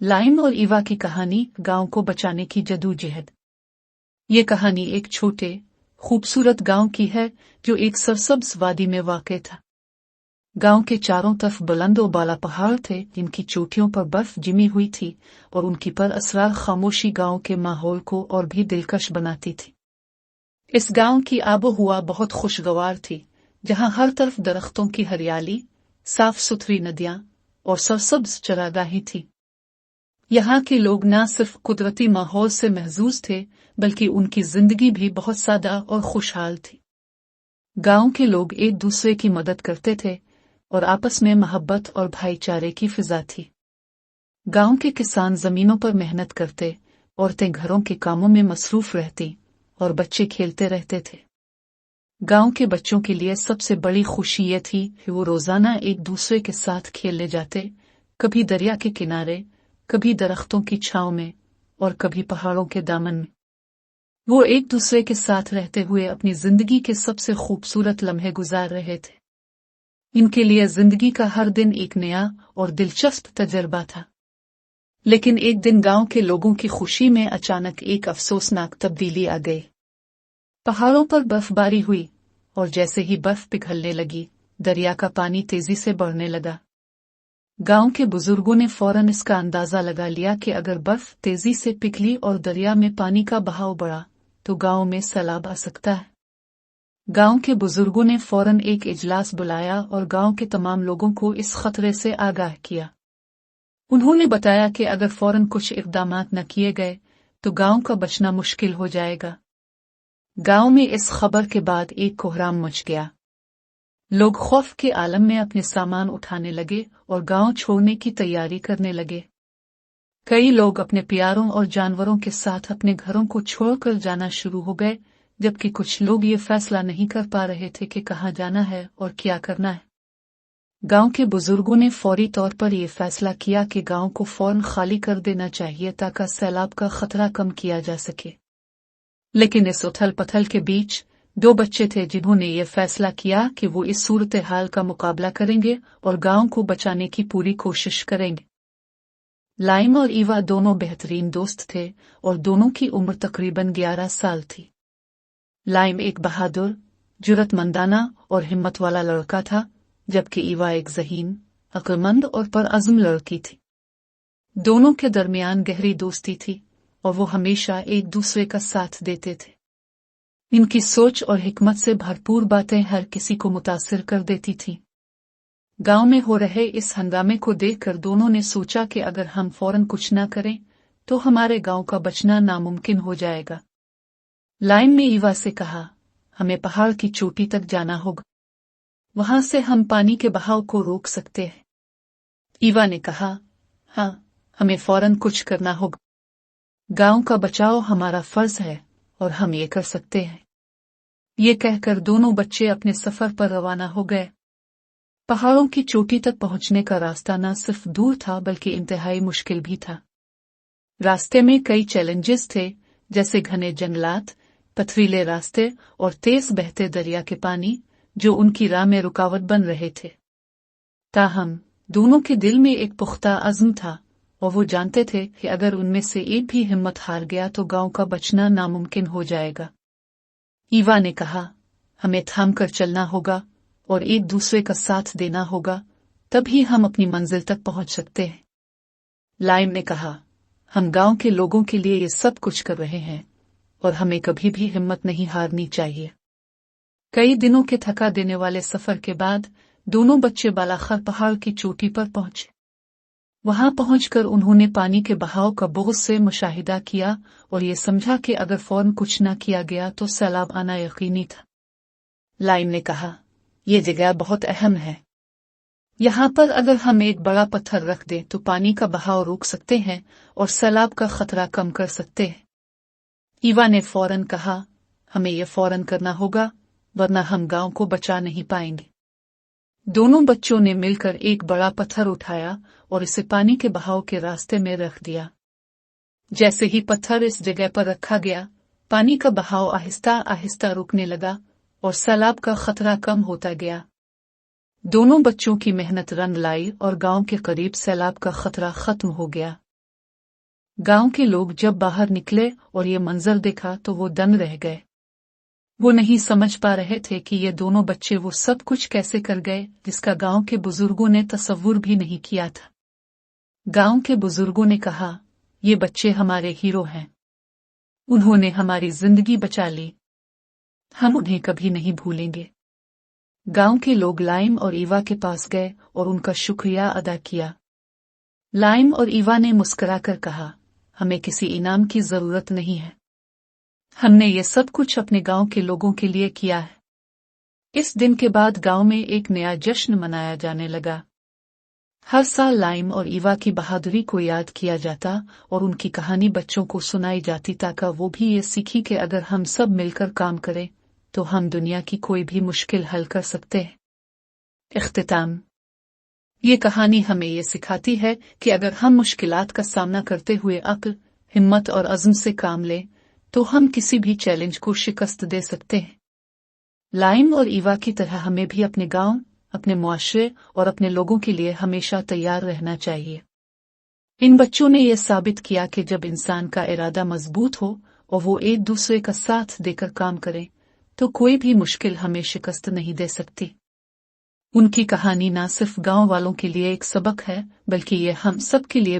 Lime और ईवा की कहानी, गांव को बचाने की जदोजहद। ये कहानी एक छोटे खूबसूरत गांव की है जो एक सरसब्ज वादी में वाक़ था। गांव के चारों तरफ बुलंद और बाला पहाड़ थे जिनकी चोटियों पर बर्फ जमी हुई थी और उनकी पर असरार खामोशी गांव के माहौल को और भी दिलकश बनाती थी। इस गांव की आबो हुआ बहुत खुशगवार थी, जहां हर तरफ दरख्तों की हरियाली, साफ सुथरी नदियां और सरसब्ज चरागाहें थी। यहाँ के लोग न सिर्फ कुदरती माहौल से महजूज थे, बल्कि उनकी जिंदगी भी बहुत सादा और खुशहाल थी। गांव के लोग एक दूसरे की मदद करते थे और आपस में मोहब्बत और भाईचारे की फिजा थी। गांव के किसान जमीनों पर मेहनत करते, औरतें घरों के कामों में मसरूफ रहती और बच्चे खेलते रहते थे। गांव के बच्चों के लिए सबसे बड़ी खुशी ये थी कि वो रोजाना एक दूसरे के साथ खेलने जाते, कभी दरिया के किनारे, कभी दरख्तों की छांव में और कभी पहाड़ों के दामन में। वो एक दूसरे के साथ रहते हुए अपनी जिंदगी के सबसे खूबसूरत लम्हे गुजार रहे थे। इनके लिए जिंदगी का हर दिन एक नया और दिलचस्प तजर्बा था। लेकिन एक दिन गांव के लोगों की खुशी में अचानक एक अफसोसनाक तब्दीली आ गई। पहाड़ों पर बर्फबारी हुई और जैसे ही बर्फ पिघलने लगी, दरिया का पानी तेजी से बढ़ने लगा। गांव के बुजुर्गों ने फौरन इसका अंदाजा लगा लिया कि अगर बर्फ तेजी से पिघली और दरिया में पानी का बहाव बढ़ा तो गांव में सैलाब आ सकता है। गांव के बुजुर्गों ने फौरन एक इजलास बुलाया और गांव के तमाम लोगों को इस खतरे से आगाह किया। उन्होंने बताया कि अगर फौरन कुछ इक़दाम न किए गए तो गांव का बचना मुश्किल हो जाएगा। गांव में इस खबर के बाद एक कोहराम मच गया। लोग खौफ के आलम में अपने सामान उठाने लगे और गांव छोड़ने की तैयारी करने लगे। कई लोग अपने प्यारों और जानवरों के साथ अपने घरों को छोड़कर जाना शुरू हो गए, जबकि कुछ लोग ये फैसला नहीं कर पा रहे थे कि कहाँ जाना है और क्या करना है। गांव के बुजुर्गों ने फौरी तौर पर यह फैसला किया कि गांव को फौरन खाली कर देना चाहिए ताकि सैलाब का खतरा कम किया जा सके। लेकिन इस उथल पथल के बीच दो बच्चे थे जिन्होंने ये फैसला किया कि वो इस सूरत हाल का मुकाबला करेंगे और गांव को बचाने की पूरी कोशिश करेंगे। लाइम और ईवा दोनों बेहतरीन दोस्त थे और दोनों की उम्र तकरीबन 11 साल थी। लाइम एक बहादुर, जुर्रतमंदाना और हिम्मत वाला लड़का था, जबकि ईवा एक ज़हीन, अक्लमंद और परअज़्म लड़की थी। दोनों के दरमियान गहरी दोस्ती थी और वो हमेशा एक दूसरे का साथ देते थे। इनकी सोच और हिकमत से भरपूर बातें हर किसी को मुतासिर कर देती थीं। गांव में हो रहे इस हंगामे को देखकर दोनों ने सोचा कि अगर हम फौरन कुछ ना करें तो हमारे गांव का बचना नामुमकिन हो जाएगा। लाइम ने ईवा से कहा, हमें पहाड़ की चोटी तक जाना होगा, वहां से हम पानी के बहाव को रोक सकते हैं। ईवा ने कहा, हाँ, हमें फौरन कुछ करना होगा। गांव का बचाव हमारा फर्ज है और हम ये कर सकते हैं। ये कहकर दोनों बच्चे अपने सफर पर रवाना हो गए। पहाड़ों की चोटी तक पहुंचने का रास्ता न सिर्फ दूर था बल्कि इंतहाई मुश्किल भी था। रास्ते में कई चैलेंजेस थे, जैसे घने जंगलात, पथरीले रास्ते और तेज बहते दरिया के पानी, जो उनकी राह में रुकावट बन रहे थे। ताहम दोनों के दिल में एक पुख्ता अज़्म था और वो जानते थे कि अगर उनमें से एक भी हिम्मत हार गया तो गांव का बचना नामुमकिन हो जाएगा। ईवा ने कहा, हमें थाम कर चलना होगा और एक दूसरे का साथ देना होगा, तभी हम अपनी मंजिल तक पहुंच सकते हैं। लाइम ने कहा, हम गांव के लोगों के लिए ये सब कुछ कर रहे हैं और हमें कभी भी हिम्मत नहीं हारनी चाहिए। कई दिनों के थका देने वाले सफर के बाद दोनों बच्चे बालाखर पहाड़ की चोटी पर पहुंचे। वहां पहुंचकर उन्होंने पानी के बहाव का बहुत से मुशाहिदा किया और ये समझा कि अगर फौरन कुछ न किया गया तो सैलाब आना यकीनी था। लाइम ने कहा, ये जगह बहुत अहम है। यहाँ पर अगर हम एक बड़ा पत्थर रख दें तो पानी का बहाव रोक सकते हैं और सैलाब का खतरा कम कर सकते हैं। ईवा ने फौरन कहा, हमें यह फौरन करना होगा, वरना हम गांव को बचा नहीं पाएंगे। दोनों बच्चों ने मिलकर एक बड़ा पत्थर उठाया और इसे पानी के बहाव के रास्ते में रख दिया। जैसे ही पत्थर इस जगह पर रखा गया, पानी का बहाव आहिस्ता आहिस्ता रुकने लगा और सैलाब का खतरा कम होता गया। दोनों बच्चों की मेहनत रंग लाई और गांव के करीब सैलाब का खतरा खत्म हो गया। गांव के लोग जब बाहर निकले और ये मंजर देखा तो वो दंग रह गए। वो नहीं समझ पा रहे थे कि ये दोनों बच्चे वो सब कुछ कैसे कर गए जिसका गांव के बुजुर्गों ने तसव्वुर भी नहीं किया था। गांव के बुजुर्गों ने कहा, ये बच्चे हमारे हीरो हैं। उन्होंने हमारी जिंदगी बचा ली। हम उन्हें कभी नहीं भूलेंगे। गांव के लोग लाइम और ईवा के पास गए और उनका शुक्रिया अदा किया। लाइम और ईवा ने मुस्कुराकर कहा, हमें किसी इनाम की जरूरत नहीं है। हमने ये सब कुछ अपने गांव के लोगों के लिए किया है। इस दिन के बाद गांव में एक नया जश्न मनाया जाने लगा। हर साल लाइम और ईवा की बहादुरी को याद किया जाता और उनकी कहानी बच्चों को सुनाई जाती ताकि वो भी ये सीखी कि अगर हम सब मिलकर काम करें तो हम दुनिया की कोई भी मुश्किल हल कर सकते हैं। इख्तिताम। ये कहानी हमें ये सिखाती है कि अगर हम मुश्किलात का सामना करते हुए अक्ल, हिम्मत और अज़्म से काम लें तो हम किसी भी चैलेंज को शिकस्त दे सकते हैं। लाइम और ईवा की तरह हमें भी अपने गांव, अपने मुआशरे और अपने लोगों के लिए हमेशा तैयार रहना चाहिए। इन बच्चों ने यह साबित किया कि जब इंसान का इरादा मजबूत हो और वो एक दूसरे का साथ देकर काम करे तो कोई भी मुश्किल हमें शिकस्त नहीं दे सकती। उनकी कहानी न सिर्फ गांव वालों के लिए एक सबक है बल्कि ये हम सब के लिए